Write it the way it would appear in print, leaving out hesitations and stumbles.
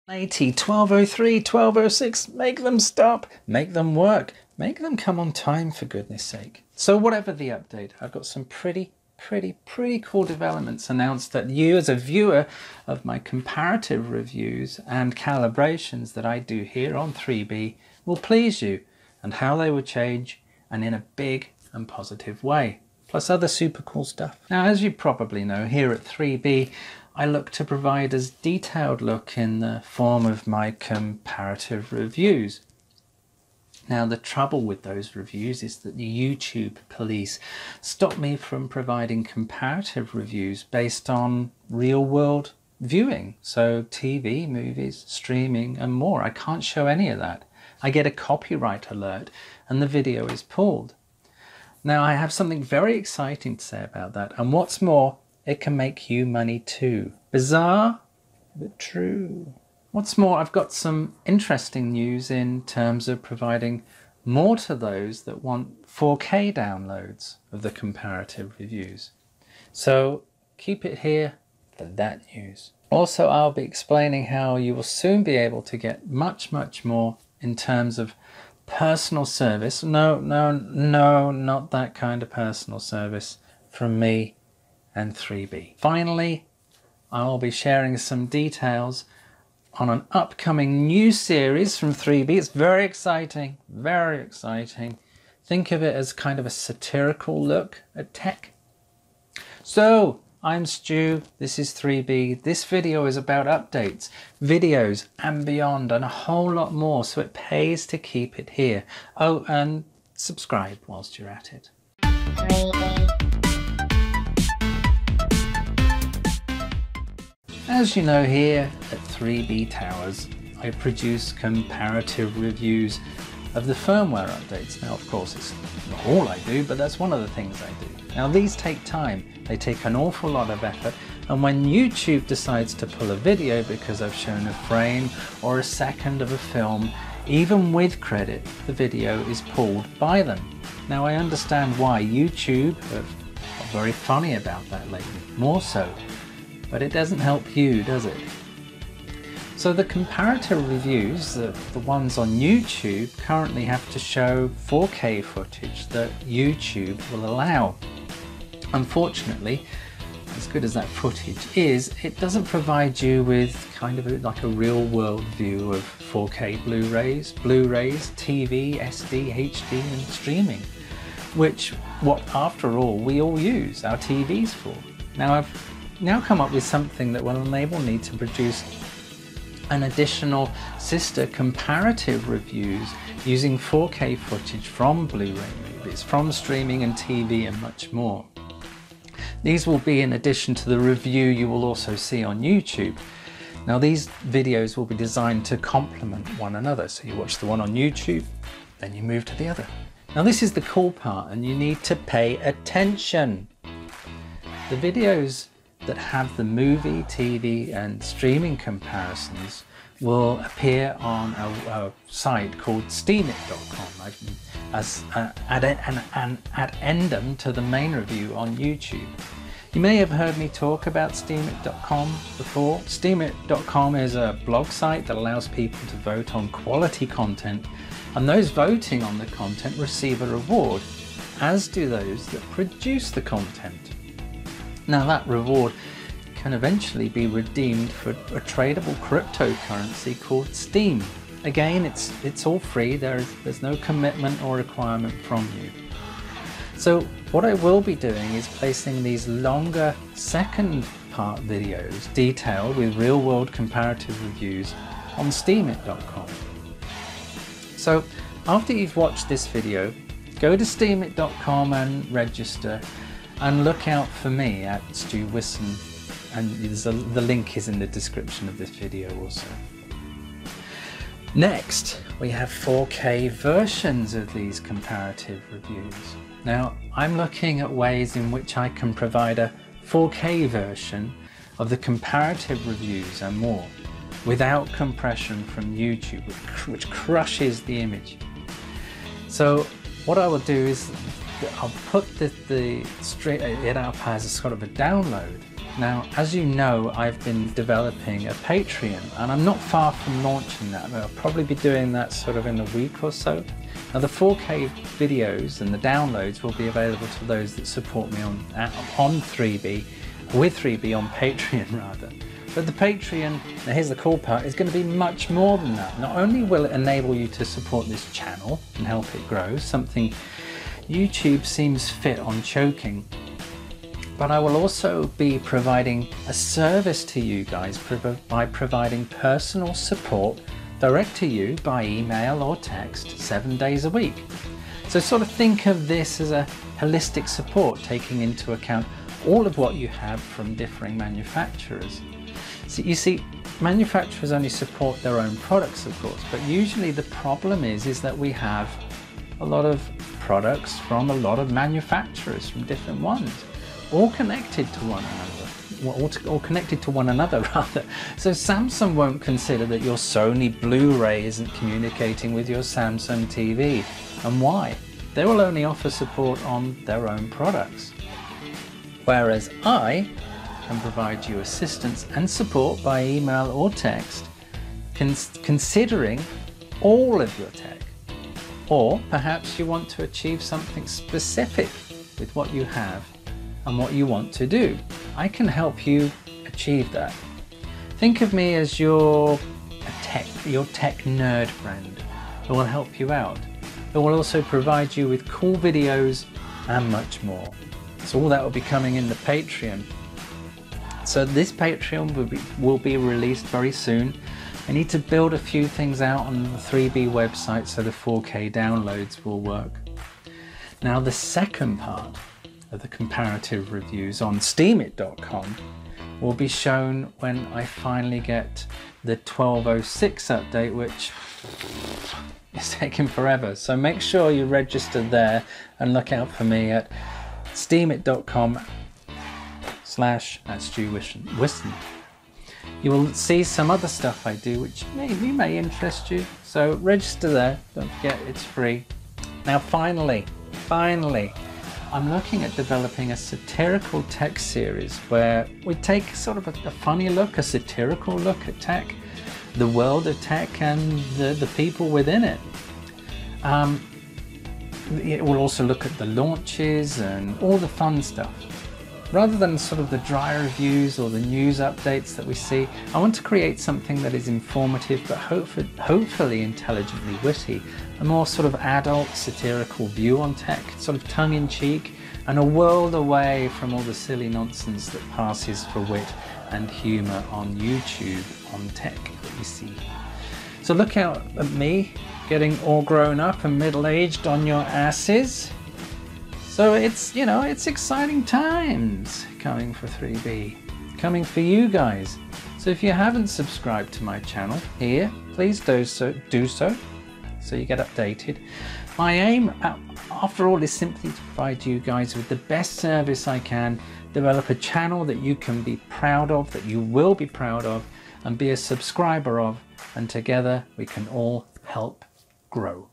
1080, 1203, 1206, make them stop, make them work, make them come on time, for goodness sake. So whatever the update, I've got some pretty cool developments announced that you as a viewer of my comparative reviews and calibrations that I do here on 3B will please you, and how they will change, and in a big and positive way. Plus other super cool stuff. Now, as you probably know, here at 3B, I look to provide as detailed look in the form of my comparative reviews. Now, the trouble with those reviews is that the YouTube police stop me from providing comparative reviews based on real-world viewing. So TV, movies, streaming and more. I can't show any of that. I get a copyright alert and the video is pulled. Now, I have something very exciting to say about that, and what's more, it can make you money too. Bizarre, but true. What's more, I've got some interesting news in terms of providing more to those that want 4K downloads of the comparative reviews. So keep it here for that news. Also, I'll be explaining how you will soon be able to get much more in terms of personal service. No, not that kind of personal service from me and 3B. Finally, I'll be sharing some details on an upcoming new series from 3B. It's very exciting, very exciting. Think of it as kind of a satirical look at tech. So, I'm Stu, this is 3B. This video is about updates, videos and beyond, and a whole lot more, so it pays to keep it here. Oh, and subscribe whilst you're at it. As you know, here at 3B Towers, I produce comparative reviews of the firmware updates. Now, of course, it's not all I do, but that's one of the things I do. Now, these take time. They take an awful lot of effort, and when YouTube decides to pull a video because I've shown a frame or a second of a film, even with credit, the video is pulled by them. Now, I understand why. YouTube are very funny about that lately, more so. But it doesn't help you, does it? So the comparative reviews, the ones on YouTube, currently have to show 4K footage that YouTube will allow. Unfortunately, as good as that footage is, it doesn't provide you with kind of like a real world view of 4K Blu-rays, TV, SD, HD and streaming, which after all we all use our TVs for. Now, I've come up with something that will enable me to produce an additional sister comparative reviews using 4K footage from Blu-ray movies, from streaming and TV and much more. These will be in addition to the review you will also see on YouTube. Now, these videos will be designed to complement one another. So you watch the one on YouTube, then you move to the other. Now, this is the cool part, and you need to pay attention. The videos that have the movie, TV and streaming comparisons will appear on a site called steamit.com as an addendum to the main review on YouTube. You may have heard me talk about steamit.com before. Steamit.com is a blog site that allows people to vote on quality content, and those voting on the content receive a reward, as do those that produce the content. Now, that reward can eventually be redeemed for a tradable cryptocurrency called Steam. Again, it's all free. There's no commitment or requirement from you. So what I will be doing is placing these longer second part videos detailed with real world comparative reviews on steamit.com. So after you've watched this video, go to steamit.com and register, and look out for me at Stu Wisson, and the link is in the description of this video also. Next, we have 4K versions of these comparative reviews. Now, I'm looking at ways in which I can provide a 4K version of the comparative reviews and more without compression from YouTube, which crushes the image. So what I will do is I'll put it up as a sort of a download Now, as you know, I've been developing a Patreon, and I'm not far from launching that. I'll probably be doing that sort of in a week or so. Now, the 4K videos and the downloads will be available to those that support me on 3B, with 3B on Patreon rather. But the Patreon, now here's the cool part, is going to be much more than that. Not only will it enable you to support this channel and help it grow, something YouTube seems fit on choking, but I will also be providing a service to you guys by providing personal support direct to you by email or text 7 days a week. So sort of think of this as a holistic support, taking into account all of what you have from differing manufacturers. So you see, manufacturers only support their own products, of course, but usually the problem is that we have a lot of products from a lot of manufacturers, from different ones, all connected to one another, or connected to one another rather. So Samsung won't consider that your Sony Blu-ray isn't communicating with your Samsung TV. And why? They will only offer support on their own products. Whereas I can provide you assistance and support by email or text, considering all of your tech. Or perhaps you want to achieve something specific with what you have and what you want to do. I can help you achieve that. Think of me as your tech nerd friend who will help you out, who will also provide you with cool videos and much more. So all that will be coming in the Patreon. So this Patreon will be released very soon. I need to build a few things out on the 3B website so the 4K downloads will work. Now the second part of the comparative reviews on steamit.com will be shown when I finally get the 1206 update, which is taking forever. So make sure you register there and look out for me at steamit.com/@StuWiston. You will see some other stuff I do which may interest you. So register there, don't forget it's free. Now finally, I'm looking at developing a satirical tech series where we take sort of a funny look, a satirical look at tech, the world of tech and the people within it. It will also look at the launches and all the fun stuff. Rather than sort of the dry reviews or the news updates that we see, I want to create something that is informative but hopefully intelligently witty, a more sort of adult satirical view on tech, sort of tongue-in-cheek, and a world away from all the silly nonsense that passes for wit and humour on YouTube on tech that we see. So look out at me getting all grown up and middle-aged on your asses. So it's, you know, it's exciting times coming for 3B, coming for you guys. So if you haven't subscribed to my channel here, please do so you get updated. My aim, after all, is simply to provide you guys with the best service I can, develop a channel that you can be proud of, that you will be proud of, and be a subscriber of, and together we can all help grow.